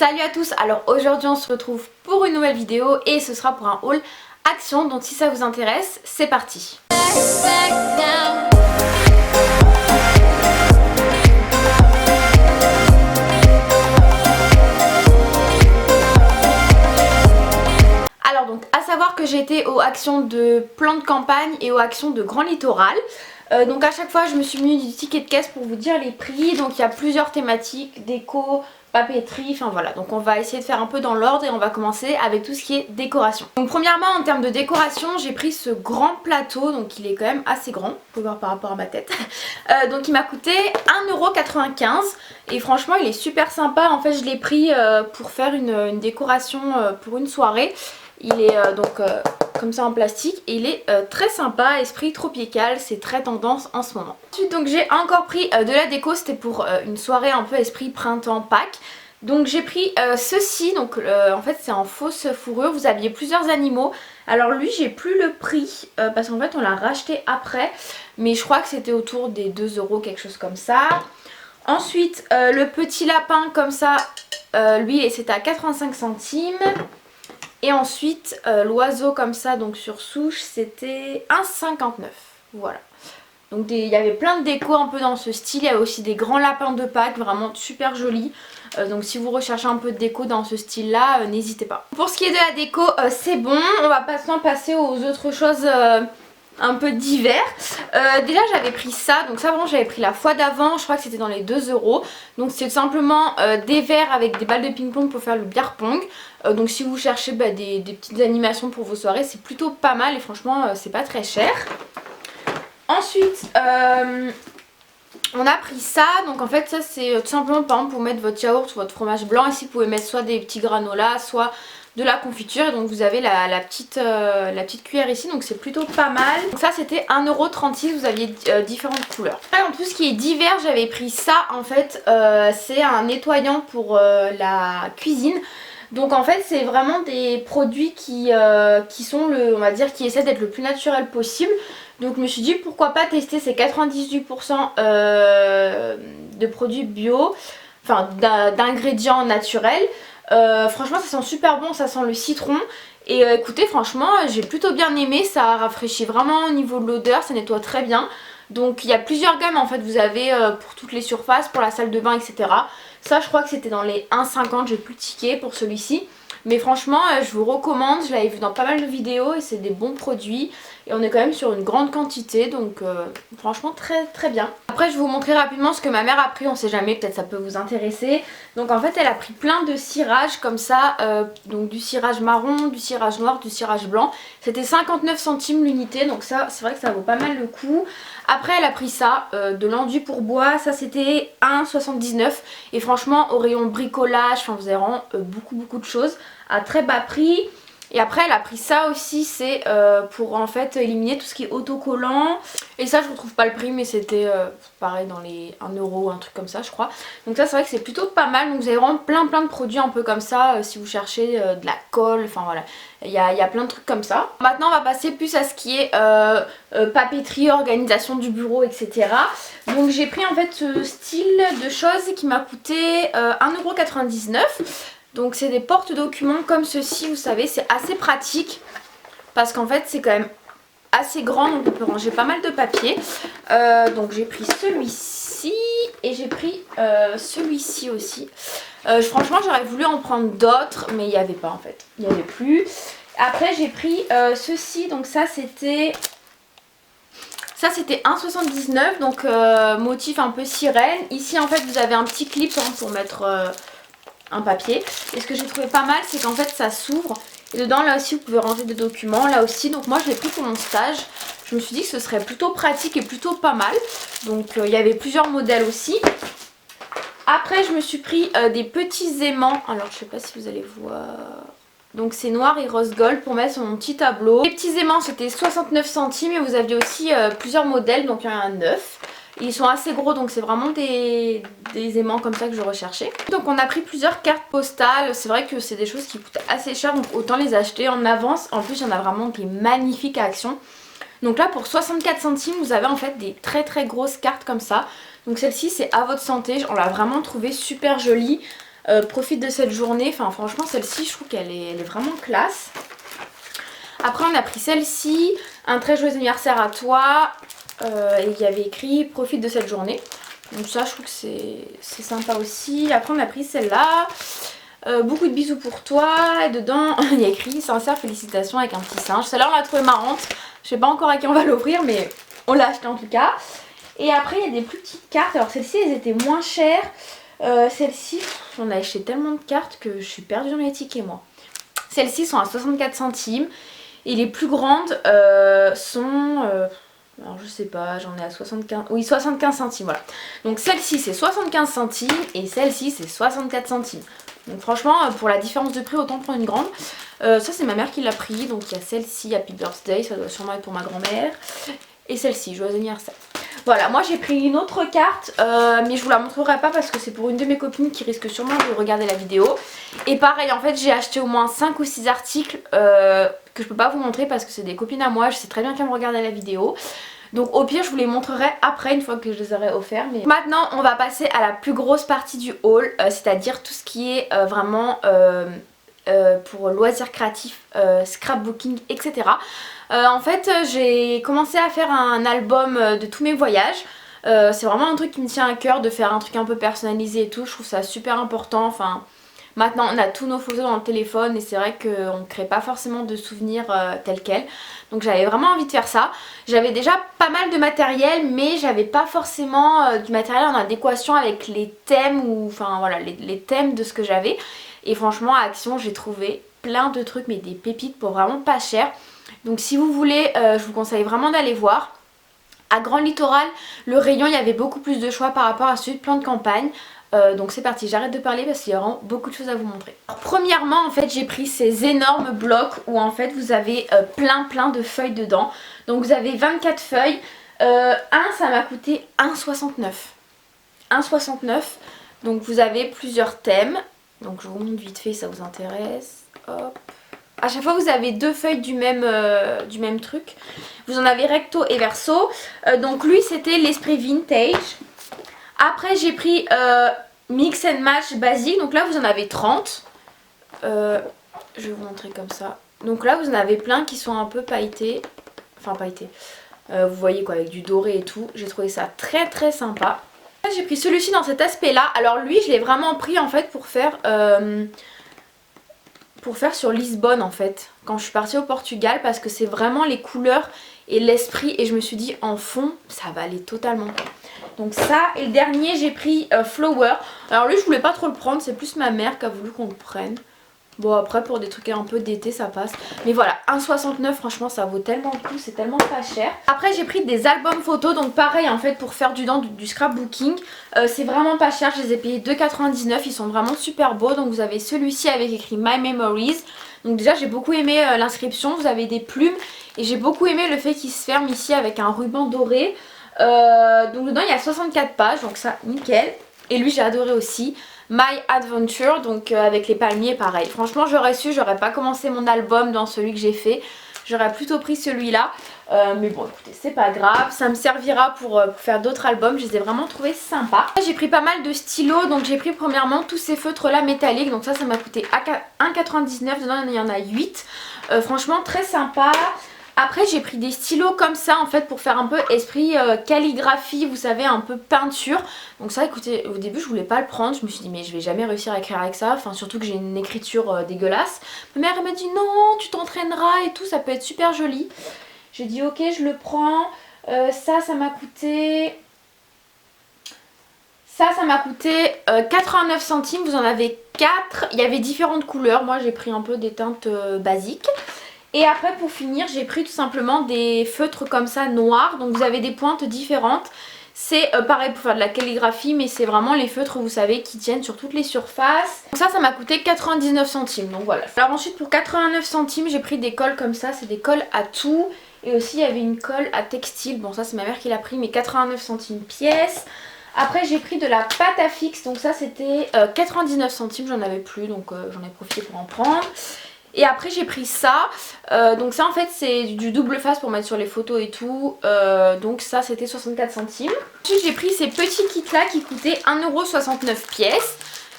Salut à tous, alors aujourd'hui on se retrouve pour une nouvelle vidéo et ce sera pour un haul Action, donc si ça vous intéresse, c'est parti. Alors donc à savoir que j'ai été aux actions de plan de campagne et aux actions de Grand Littoral. Donc à chaque fois je me suis munie du ticket de caisse pour vous dire les prix. Donc il y a plusieurs thématiques, déco, papeterie, enfin voilà. Donc on va essayer de faire un peu dans l'ordre et on va commencer avec tout ce qui est décoration. Donc premièrement en termes de décoration j'ai pris ce grand plateau, donc il est quand même assez grand, vous pouvez voir par rapport à ma tête. Donc il m'a coûté 1,95 € et franchement il est super sympa. En fait je l'ai pris pour faire une décoration pour une soirée. Il est comme ça en plastique et il est très sympa, esprit tropical, c'est très tendance en ce moment. Ensuite donc j'ai encore pris de la déco, c'était pour une soirée un peu esprit printemps Pâques. Donc j'ai pris ceci, donc en fait c'est en fausse fourrure, vous aviez plusieurs animaux. Alors lui j'ai plus le prix parce qu'en fait on l'a racheté après, mais je crois que c'était autour des 2 €, quelque chose comme ça. Ensuite le petit lapin comme ça, lui c'était à 85 centimes. Et ensuite l'oiseau comme ça, donc sur souche, c'était 1,59 €. Voilà. Donc il y avait plein de déco un peu dans ce style. Il y avait aussi des grands lapins de Pâques, vraiment super jolis. Donc si vous recherchez un peu de déco dans ce style là, n'hésitez pas. Pour ce qui est de la déco, c'est bon. On va maintenant passer aux autres choses un peu d'hiver. Déjà j'avais pris ça, donc ça vraiment j'avais pris la fois d'avant, je crois que c'était dans les 2 €. Donc c'est simplement des verres avec des balles de ping-pong pour faire le beer pong. Donc si vous cherchez des petites animations pour vos soirées, c'est plutôt pas mal et franchement c'est pas très cher. Ensuite on a pris ça, donc en fait ça c'est tout simplement par exemple pour mettre votre yaourt ou votre fromage blanc. Ici vous pouvez mettre soit des petits granolas, soit de la confiture, et donc vous avez la petite cuillère ici, donc c'est plutôt pas mal. Donc ça c'était 1,36 €, vous aviez différentes couleurs. Après en tout ce qui est divers j'avais pris ça en fait, c'est un nettoyant pour la cuisine. Donc en fait c'est vraiment des produits qui sont on va dire qui essaient d'être le plus naturel possible. Donc je me suis dit pourquoi pas tester ces 98% de produits bio, enfin d'ingrédients naturels. Franchement ça sent super bon, ça sent le citron. Et écoutez franchement j'ai plutôt bien aimé, ça rafraîchit vraiment au niveau de l'odeur, ça nettoie très bien. Donc il y a plusieurs gammes en fait, vous avez pour toutes les surfaces, pour la salle de bain etc. Ça je crois que c'était dans les 1,50 €, j'ai plus le ticket pour celui-ci. Mais franchement je vous recommande, je l'avais vu dans pas mal de vidéos et c'est des bons produits. Et on est quand même sur une grande quantité, donc franchement très très bien. Après je vais vous montrer rapidement ce que ma mère a pris, on sait jamais, peut-être ça peut vous intéresser. Donc en fait elle a pris plein de cirage comme ça, donc du cirage marron, du cirage noir, du cirage blanc. C'était 59 centimes l'unité, donc ça c'est vrai que ça vaut pas mal le coup. Après elle a pris ça, de l'enduit pour bois, ça c'était 1,79 €. Et franchement au rayon bricolage, enfin vous avez vraiment beaucoup de choses à très bas prix. Et après elle a pris ça aussi, c'est pour en fait éliminer tout ce qui est autocollant. Et ça je ne retrouve pas le prix, mais c'était pareil dans les 1 € ou un truc comme ça je crois. Donc ça c'est vrai que c'est plutôt pas mal. Donc vous avez vraiment plein de produits un peu comme ça si vous cherchez de la colle, enfin voilà. Il y a plein de trucs comme ça. Maintenant on va passer plus à ce qui est papeterie, organisation du bureau etc. Donc j'ai pris en fait ce style de choses qui m'a coûté 1,99 €. Donc c'est des porte-documents comme ceci, vous savez, c'est assez pratique parce qu'en fait c'est quand même assez grand, donc on peut ranger pas mal de papier. Donc j'ai pris celui-ci et j'ai pris celui-ci aussi. Franchement j'aurais voulu en prendre d'autres mais il n'y avait pas en fait, il n'y avait plus. Après j'ai pris ceci, donc ça c'était 1,79 €, donc motif un peu sirène. Ici en fait vous avez un petit clip hein, pour mettre un papier. Et ce que j'ai trouvé pas mal c'est qu'en fait ça s'ouvre et dedans là aussi vous pouvez ranger des documents là aussi. Donc moi je l'ai pris pour mon stage, je me suis dit que ce serait plutôt pratique et plutôt pas mal. Donc il y avait plusieurs modèles aussi. Après je me suis pris des petits aimants, alors je sais pas si vous allez voir, donc c'est noir et rose gold pour mettre sur mon petit tableau. Les petits aimants c'était 69 centimes et vous aviez aussi plusieurs modèles, donc il y en a 9. Ils sont assez gros, donc c'est vraiment des aimants comme ça que je recherchais. Donc on a pris plusieurs cartes postales. C'est vrai que c'est des choses qui coûtent assez cher, donc autant les acheter en avance. En plus il y en a vraiment des magnifiques à Action. Donc là pour 64 centimes vous avez en fait des très grosses cartes comme ça. Donc celle-ci c'est à votre santé, on l'a vraiment trouvée super jolie. Profite de cette journée. Enfin franchement celle-ci je trouve qu'elle est vraiment classe. Après on a pris celle-ci, un très joyeux anniversaire à toi. Et il y avait écrit profite de cette journée. Donc ça je trouve que c'est sympa aussi. Après on a pris celle-là. Beaucoup de bisous pour toi. Et dedans il y a écrit sincère félicitations avec un petit singe. Celle-là on l'a trouvée marrante. Je sais pas encore à qui on va l'offrir mais on l'a acheté en tout cas. Et après il y a des plus petites cartes. Alors celles-ci elles étaient moins chères. Celles-ci on a acheté tellement de cartes que je suis perdue dans les tickets moi. Celles-ci sont à 64 centimes. Et les plus grandes sont... alors je sais pas, j'en ai à 75... Oui 75 centimes voilà. Donc celle-ci c'est 75 centimes et celle-ci c'est 64 centimes. Donc franchement pour la différence de prix autant prendre une grande. Ça c'est ma mère qui l'a pris. Donc il y a celle-ci Happy Birthday, ça doit sûrement être pour ma grand-mère. Et celle-ci joyeux anniversaire. Voilà, moi j'ai pris une autre carte mais je vous la montrerai pas parce que c'est pour une de mes copines qui risque sûrement de regarder la vidéo. Et pareil en fait j'ai acheté au moins 5 ou 6 articles que je peux pas vous montrer parce que c'est des copines à moi. Je sais très bien qu'elles me regardent la vidéo. Donc au pire je vous les montrerai après une fois que je les aurai offerts. Mais... Maintenant on va passer à la plus grosse partie du haul, c'est-à-dire tout ce qui est vraiment pour loisirs créatifs, scrapbooking, etc. En fait j'ai commencé à faire un album de tous mes voyages. C'est vraiment un truc qui me tient à cœur de faire un truc un peu personnalisé et tout. Je trouve ça super important. Enfin, maintenant on a tous nos photos dans le téléphone et c'est vrai qu'on ne crée pas forcément de souvenirs tels quels. Donc j'avais vraiment envie de faire ça. J'avais déjà pas mal de matériel mais j'avais pas forcément du matériel en adéquation avec les thèmes ou enfin voilà les thèmes de ce que j'avais. Et franchement à Action j'ai trouvé plein de trucs mais des pépites pour vraiment pas cher. Donc si vous voulez je vous conseille vraiment d'aller voir. À Grand Littoral, le rayon il y avait beaucoup plus de choix par rapport à celui de Plan de Campagne. Donc c'est parti, j'arrête de parler parce qu'il y a vraiment beaucoup de choses à vous montrer. Alors, premièrement en fait j'ai pris ces énormes blocs où en fait vous avez plein de feuilles dedans. Donc vous avez 24 feuilles. Ça m'a coûté 1,69. 1,69. Donc vous avez plusieurs thèmes. Donc je vous montre vite fait si ça vous intéresse. Hop. À chaque fois vous avez deux feuilles du même truc. Vous en avez recto et verso. Donc lui c'était l'esprit vintage. Après j'ai pris mix and match basique. Donc là vous en avez 30. Je vais vous montrer comme ça. Donc là vous en avez plein qui sont un peu pailletés. Enfin pailletés. Vous voyez quoi avec du doré et tout. J'ai trouvé ça très sympa. J'ai pris celui-ci dans cet aspect là. Alors lui je l'ai vraiment pris en fait pour faire sur Lisbonne en fait. Quand je suis partie au Portugal parce que c'est vraiment les couleurs et l'esprit. Et je me suis dit en fond ça va aller totalement. Donc ça et le dernier j'ai pris Flower. Alors lui je voulais pas trop le prendre, c'est plus ma mère qui a voulu qu'on le prenne. Bon après pour des trucs un peu d'été ça passe. Mais voilà 1,69 franchement ça vaut tellement le coup, c'est tellement pas cher. Après j'ai pris des albums photos donc pareil en fait pour faire du scrapbooking. C'est vraiment pas cher, je les ai payés 2,99, ils sont vraiment super beaux. Donc vous avez celui-ci avec écrit My Memories. Donc déjà j'ai beaucoup aimé l'inscription, vous avez des plumes. Et j'ai beaucoup aimé le fait qu'il se ferme ici avec un ruban doré. Donc dedans il y a 64 pages donc ça nickel. Et lui j'ai adoré aussi. My Adventure, donc avec les palmiers pareil. Franchement j'aurais su, j'aurais pas commencé mon album dans celui que j'ai fait. J'aurais plutôt pris celui-là. Mais bon écoutez c'est pas grave, ça me servira pour faire d'autres albums. Je les ai vraiment trouvés sympas. J'ai pris pas mal de stylos, donc j'ai pris premièrement tous ces feutres là métalliques. Donc ça m'a coûté 1,99, dedans il y en a 8. Franchement très sympa. Après j'ai pris des stylos comme ça en fait pour faire un peu esprit calligraphie, vous savez un peu peinture. Donc ça écoutez au début je voulais pas le prendre, je me suis dit mais je vais jamais réussir à écrire avec ça. Enfin surtout que j'ai une écriture dégueulasse. Ma mère elle m'a dit non tu t'entraîneras et tout, ça peut être super joli. J'ai dit ok je le prends. Ça m'a coûté... Ça m'a coûté 89 centimes, vous en avez 4. Il y avait différentes couleurs, moi j'ai pris un peu des teintes basiques. Et après pour finir j'ai pris tout simplement des feutres comme ça noirs. Donc vous avez des pointes différentes. C'est pareil pour faire de la calligraphie mais c'est vraiment les feutres vous savez qui tiennent sur toutes les surfaces. Donc ça m'a coûté 99 centimes donc voilà. Alors ensuite pour 89 centimes j'ai pris des colles comme ça, c'est des colles à tout. Et aussi il y avait une colle à textile, bon ça c'est ma mère qui l'a pris mais 89 centimes pièce. Après j'ai pris de la pâte à fixe, donc ça c'était 99 centimes, j'en avais plus donc j'en ai profité pour en prendre. Et après j'ai pris ça, donc ça en fait c'est du double face pour mettre sur les photos et tout, donc ça c'était 64 centimes. Ensuite j'ai pris ces petits kits là qui coûtaient 1,69€ pièce.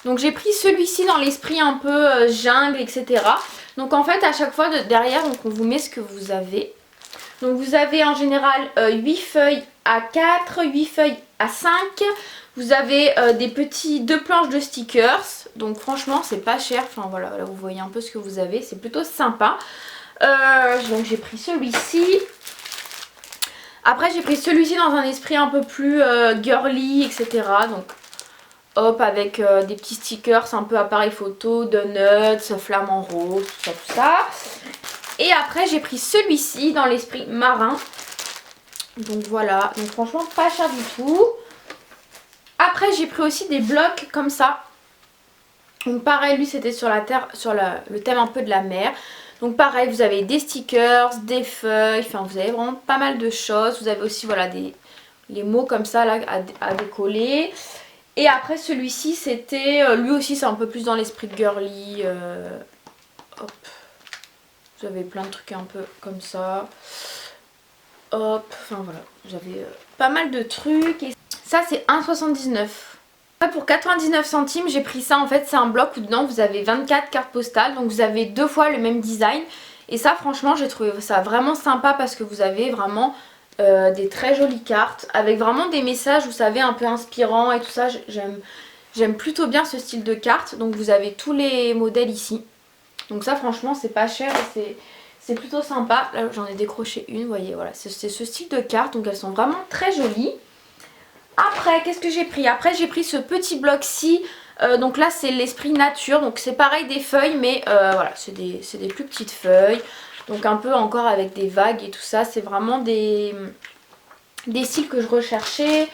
Donc j'ai pris celui-ci dans l'esprit un peu jungle, etc. Donc en fait à chaque fois derrière donc on vous met ce que vous avez. Donc vous avez en général 8 feuilles à 4, 8 feuilles à 5. Vous avez des petits 2 planches de stickers. Donc franchement c'est pas cher. Enfin voilà, là vous voyez un peu ce que vous avez. C'est plutôt sympa. Donc j'ai pris celui-ci. Après j'ai pris celui-ci dans un esprit un peu plus girly, etc. Donc hop, avec des petits stickers un peu appareil photo, donuts, flamant rose, tout ça. Et après j'ai pris celui-ci dans l'esprit marin. Donc voilà, donc franchement pas cher du tout. Après j'ai pris aussi des blocs comme ça. Donc pareil, lui c'était sur la terre, sur le thème un peu de la mer. Donc pareil, vous avez des stickers, des feuilles, enfin vous avez vraiment pas mal de choses. Vous avez aussi voilà les mots comme ça là à décoller. Et après celui-ci c'était, lui aussi c'est un peu plus dans l'esprit girly. Hop, vous avez plein de trucs un peu comme ça. Hop, enfin voilà, j'avais pas mal de trucs. Et ça c'est 1,79 €. Pour 99 centimes j'ai pris ça, en fait c'est un bloc où dedans vous avez 24 cartes postales. Donc vous avez 2 fois le même design. Et ça franchement j'ai trouvé ça vraiment sympa parce que vous avez vraiment des très jolies cartes. Avec vraiment des messages vous savez un peu inspirants et tout ça. J'aime plutôt bien ce style de cartes. Donc vous avez tous les modèles ici. Donc ça franchement c'est pas cher et c'est plutôt sympa. Là j'en ai décroché une, vous voyez, voilà, c'est ce style de cartes. Donc elles sont vraiment très jolies. Après, qu'est-ce que j'ai pris? Après, j'ai pris ce petit bloc-ci. Donc là, c'est l'esprit nature. Donc c'est pareil des feuilles, mais voilà, c'est des plus petites feuilles. Donc un peu encore avec des vagues et tout ça. C'est vraiment des styles que je recherchais.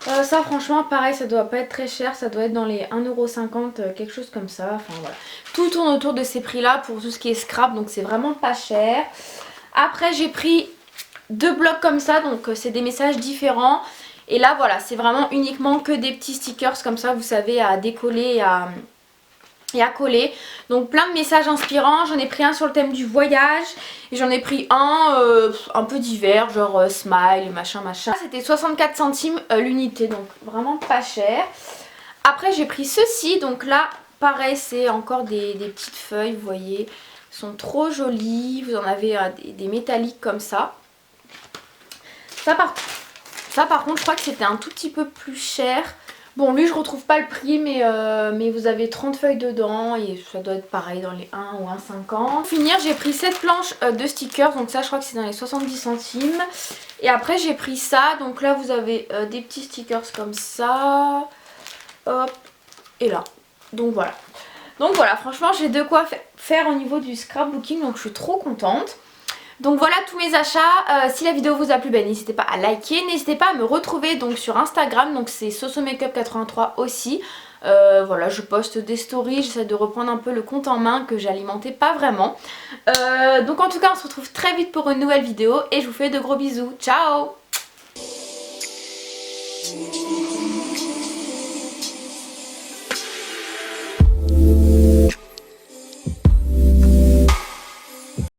Ça, franchement, pareil, ça doit pas être très cher. Ça doit être dans les 1,50 €, quelque chose comme ça. Enfin voilà. Tout tourne autour de ces prix-là pour tout ce qui est scrap. Donc c'est vraiment pas cher. Après, j'ai pris 2 blocs comme ça. Donc c'est des messages différents. Et là voilà, c'est vraiment uniquement que des petits stickers comme ça, vous savez, à décoller et à coller. Donc plein de messages inspirants. J'en ai pris un sur le thème du voyage. Et j'en ai pris un peu divers, genre smile, machin. C'était 64 centimes l'unité, donc vraiment pas cher. Après j'ai pris ceci, donc là pareil c'est encore des petites feuilles, vous voyez. Elles sont trop jolies, vous en avez des métalliques comme ça. Ça par contre je crois que c'était un tout petit peu plus cher. Bon lui je retrouve pas le prix mais vous avez 30 feuilles dedans et ça doit être pareil dans les 1 ou 1,50 €. Pour finir j'ai pris cette planche de stickers, donc ça je crois que c'est dans les 70 centimes. Et après j'ai pris ça, donc là vous avez des petits stickers comme ça. Hop, et là. Donc voilà, franchement j'ai de quoi faire au niveau du scrapbooking, donc je suis trop contente. Donc voilà tous mes achats. Si la vidéo vous a plu, n'hésitez pas à liker, n'hésitez pas à me retrouver donc sur Instagram, donc c'est sosomakeup83 aussi. Voilà, je poste des stories, j'essaie de reprendre un peu le compte en main que j'alimentais pas vraiment. Donc en tout cas on se retrouve très vite pour une nouvelle vidéo et je vous fais de gros bisous. Ciao!